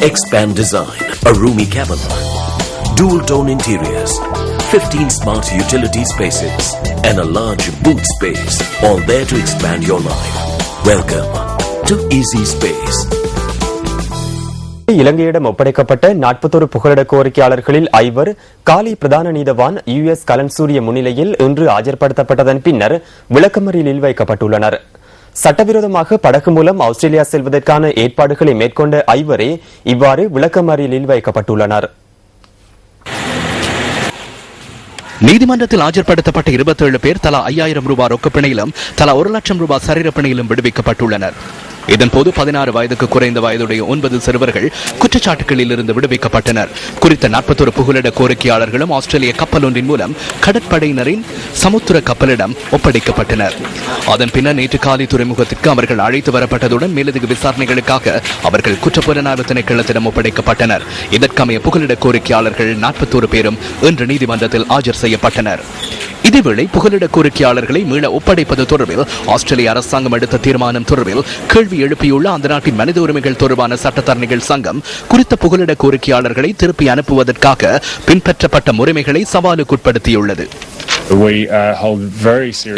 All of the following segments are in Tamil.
Expand Design, a roomy cabin, dual tone interiors, 15 smart utility spaces, and a large boot space, all there to expand your life. Welcome to Easy Space. இலங்கையிடம் ஒப்படைக்கப்பட்ட 41 புகலிட கோரிக்கையாளர்களில் 5 காலி பிரதான நீதவான் US கலன்சூரிய முன்னிலையில் இன்று ஆஜர்படுத்தப்பட்டதன் பின்னர் விளக்கமறியலில் வைக்கப்பட்டுள்ளனர். சட்டவிரோதமாக படகு மூலம் ஆஸ்திரேலியா செல்வதற்கான ஏற்பாடுகளை மேற்கொண்ட 5 இவ்வாறு விளக்கமறியலில் வைக்கப்பட்டுள்ளனர். நீதிமன்றத்தில் ஆஜர்படுத்தப்பட்ட 27 பேர் தலா 5000 ரூபாய் ரொக்கப்பிணையிலும் தலா 1 லட்சம் ரூபாய் சரீரப்பிணையிலும் விடுவிக்கப்பட்டுள்ளனர். இதன்போது 16 வயதுக்கு குறைந்த வயதுடைய 9 சிறுவர்கள் குற்றச்சாட்டுகளில் இருந்து விடுவிக்கப்பட்டனர். குறித்த 41 புகலிட கோரிக்கையாளர்களும் ஆஸ்திரேலிய கப்பல் ஒன்றின் மூலம் கடற்படையினரின் சமுத்திர கப்பலிடம் ஒப்படைக்கப்பட்டனர். அதன் பின்னர் நேற்று காலி துறைமுகத்திற்கு அவர்கள் அழைத்து வரப்பட்டதுடன் மேலதிக விசாரணைகளுக்காக அவர்கள் குற்றப்புலனாய்வு திணைக்களத்திடம் ஒப்படைக்கப்பட்டனர். இதற்கமைய புகலிட கோரிக்கையாளர்கள் 41 பேரும் இன்று நீதிமன்றத்தில் ஆஜர் செய்யப்பட்டனர். இதேவேளை புகலிட கோரிக்கையாளர்களை மீள ஒப்படைப்பது தொடர்பில் ஆஸ்திரேலிய அரசாங்கம் எடுத்த தீர்மானம் தொடர்பில் கேள்வி எழுப்பியுள்ள அந்த நாட்டின் மனித உரிமைகள் தொடர்பான சட்டத்தரணிகள் சங்கம் குறித்த புகலிட கோரிக்கையாளர்களை திருப்பி அனுப்புவதற்காக பின்பற்றப்பட்ட முறைமைகளை சவாலுக்குட்படுத்தியுள்ளது.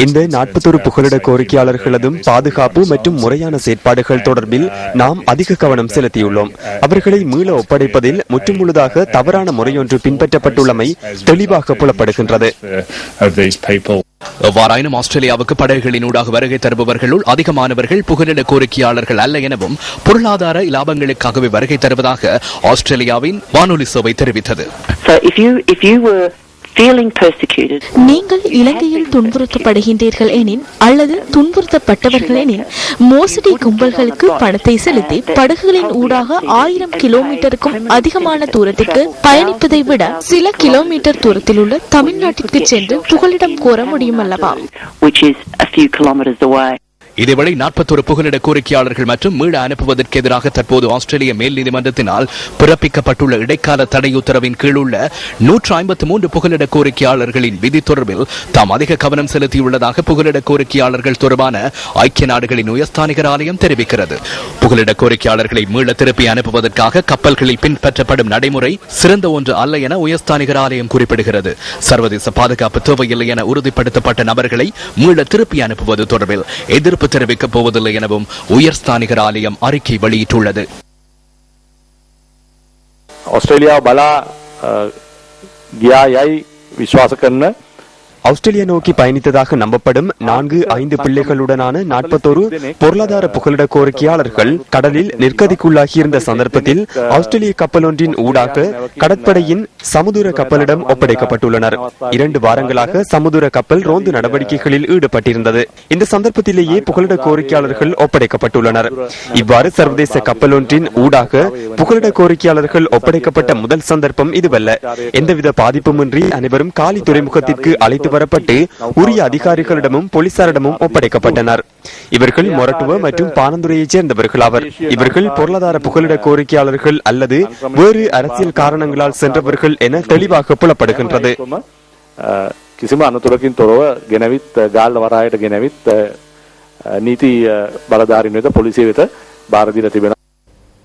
இந்த 41 புகலிட கோரிக்கையாளர்களதும் பாதுகாப்பு மற்றும் முறையான செயற்பாடுகள் தொடர்பில் நாம் அதிக கவனம் செலுத்தியுள்ளோம். அவர்களை மீள ஒப்படைப்பதில் முற்றுமுழுதாக தவறான முறையொன்று பின்பற்றப்பட்டுள்ளமை தெளிவாக புலப்படுகின்றது. எவ்வாறாயினும் ஆஸ்திரேலியாவுக்கு படகுகளினூடாக வருகை தருபவர்களுள் அதிகமானவர்கள் புகலிட கோரிக்கையாளர்கள் அல்ல எனவும் பொருளாதார இலாபங்களுக்காகவே வருகை தருவதாக ஆஸ்திரேலியாவின் வானொலி சேவை தெரிவித்தது. நீங்கள் இலங்கையில் துன்புறுத்தப்படுகின்றீர்கள் எனின் அல்லது துன்புறுத்தப்பட்டவர்கள் எனின் மோசடி கும்பல்களுக்கு பணத்தை செலுத்தி படகுகளின் ஊடாக 1000 கிலோமீட்டருக்கும் அதிகமான தூரத்திற்கு பயணிப்பதை விட சில கிலோமீட்டர் தூரத்தில் உள்ள தமிழ்நாட்டிற்கு சென்று புகலிடம் கோர முடியும் அல்லவா? இதேவேளை 41 புகலிட கோரிக்கையாளர்கள் மற்றும் மீள அனுப்புவதற்கு எதிராக தற்போது ஆஸ்திரேலிய மேல் நீதிமன்றத்தினால் பிறப்பிக்கப்பட்டுள்ள இடைக்கால தடை உத்தரவின் கீழ் உள்ள 153 புகலிட கோரிக்கையாளர்களின் விதி தொடர்பில் தாம் அதிக கவனம் செலுத்தியுள்ளதாக புகலிட கோரிக்கையாளர்கள் தொடர்பான ஐக்கிய நாடுகளின் உயர்ஸ்தானிகர் ஆலயம் தெரிவிக்கிறது. புகலிட கோரிக்கையாளர்களை மீள திருப்பி அனுப்புவதற்காக கப்பல்களில் பின்பற்றப்படும் நடைமுறை சிறந்த ஒன்று அல்ல என உயர்ஸ்தானிகர் ஆலயம் குறிப்பிடுகிறது. சர்வதேச பாதுகாப்பு தேவையில்லை என உறுதிப்படுத்தப்பட்ட நபர்களை மீள திருப்பி அனுப்புவது தொடர்பில் எதிர்ப்பு தெரிவிக்கப் போவதில்லை எனவும் உயர்ஸ்தானிகர் ஆலயம் அறிக்கை வெளியிட்டுள்ளது. ஆஸ்திரேலியா பலா கியாயை விசுவாச கர்ன ஆஸ்திரேலியா நோக்கி பயணித்ததாக நம்பப்படும் 4-5 பிள்ளைகளுடனான 41 பொருளாதார புகலிட கோரிக்கையாளர்கள் கடலில் நிர்கதிக்குள்ளாகியிருந்த சந்தர்ப்பத்தில் ஆஸ்திரேலிய கப்பல் ஒன்றின் ஊடாக கடற்படையின் சமுதிர கப்பலிடம் ஒப்படைக்கப்பட்டுள்ளனர். 2 வாரங்களாக சமுதிர கப்பல் ரோந்து நடவடிக்கைகளில் ஈடுபட்டிருந்தது. இந்த சந்தர்ப்பத்திலேயே புகலிட கோரிக்கையாளர்கள் ஒப்படைக்கப்பட்டுள்ளனர். இவ்வாறு சர்வதேச கப்பல் ஒன்றின் ஊடாக புகலிட கோரிக்கையாளர்கள் ஒப்படைக்கப்பட்ட முதல் சந்தர்ப்பம் இதுவல்ல. எந்தவித பாதிப்புமின்றி அனைவரும் காலி துறைமுகத்திற்கு அழைத்து வரப்பட்டு உரிய அதிகாரிகளிடமும் போலீசாரிடமும் ஒப்படைக்கப்பட்டனர். இவர்கள் மொரட்டுவ மற்றும் பானந்துறையைச் சேர்ந்தவர்கள் ஆவர். இவர்கள் பொருளாதார புகலிட கோரிக்கையாளர்கள் அல்லது வேறு அரசியல் காரணங்களால் சென்றவர்கள் என தெளிவாக புலப்படுகின்றது. කිසිම අනතුරකින් තොරව ගෙනවිත් ගාල්ල වරායට ගෙනවිත් නීති බලධාරීන් වෙත පොලිසිය වෙත බාර දීලා තිබෙනවා.